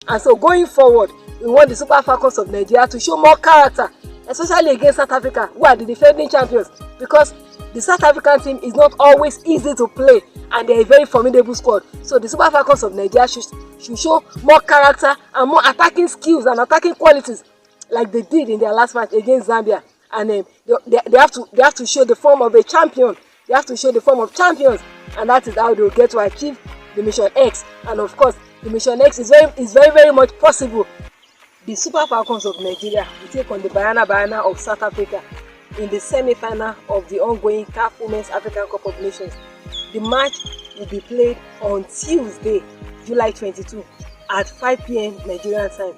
And so going forward, we want the Super Falcons of Nigeria to show more character, especially against South Africa, who are the defending champions, because the South African team is not always easy to play and they are a very formidable squad. So the Super Falcons of Nigeria should show more character and more attacking skills and attacking qualities like they did in their last match against Zambia. And they have to show the form of a champion. They have to show the form of champions, and that is how they will get to achieve the Mission X. And of course, the Mission X is very much possible. The Super Falcons of Nigeria will take on the Banyana of South Africa in the semi-final of the ongoing CAF Women's African Cup of Nations. The match will be played on Tuesday, July 22 at 5 p.m. Nigerian time.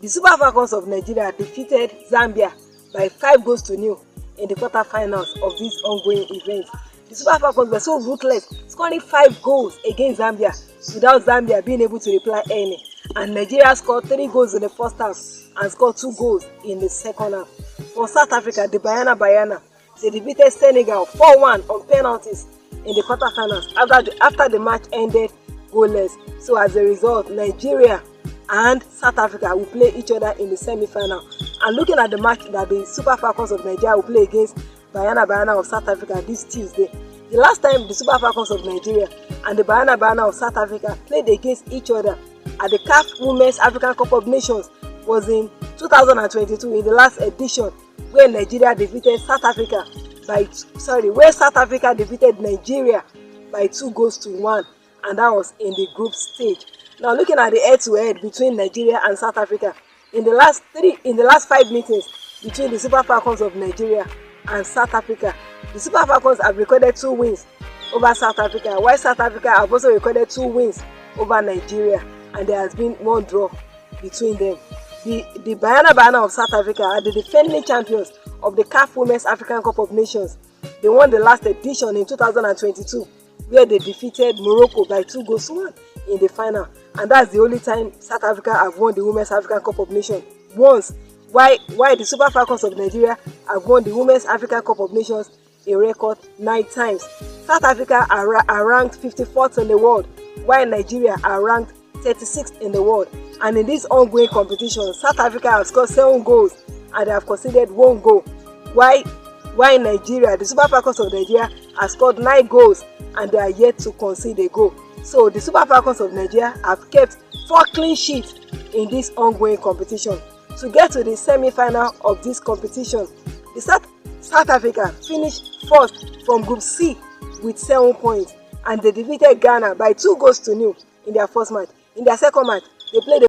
The Super Falcons of Nigeria defeated Zambia by 5-0 in the quarterfinals of this ongoing event. The Super Falcons were so ruthless, scoring 5 goals against Zambia without Zambia being able to reply any. And Nigeria scored 3 goals in the first half and scored 2 goals in the second half. For South Africa, the Banyana, they defeated Senegal 4-1 on penalties in the quarterfinals after the match ended goalless. So as a result, Nigeria and South Africa will play each other in the semi-final. And looking at the match that the Super Falcons of Nigeria will play against Banyana of South Africa this Tuesday, the last time the Super Falcons of Nigeria and the Banyana of South Africa played against each other at the CAF Women's African Cup of Nations was in 2022, in the last edition, where Nigeria defeated South Africa where South Africa defeated Nigeria by 2-1, and that was in the group stage. Now looking at the head-to-head between Nigeria and South Africa, in the last 5 meetings between the Super Falcons of Nigeria and South Africa, the Super Falcons have recorded 2 wins over South Africa, while South Africa have also recorded 2 wins over Nigeria, and there has been 1 draw between them. The Banyana of South Africa are the defending champions of the CAF Women's African Cup of Nations. They won the last edition in 2022, where they defeated Morocco by 2-1 in the final. And that's the only time South Africa have won the Women's African Cup of Nations once. Why the Super Falcons of Nigeria have won the Women's African Cup of Nations a record 9 times. South Africa are ranked 54th in the world, while Nigeria are ranked 36th in the world. And in this ongoing competition, South Africa have scored 7 goals and they have conceded 1 goal. While Nigeria, the Super Falcons of Nigeria, have scored 9 goals and they are yet to concede a goal. So the Super Falcons of Nigeria have kept 4 clean sheets in this ongoing competition. To get to the semi-final of this competition, the South Africa finished first from Group C with 7 points, and they defeated Ghana by 2-0 in their first match. In their second match, they played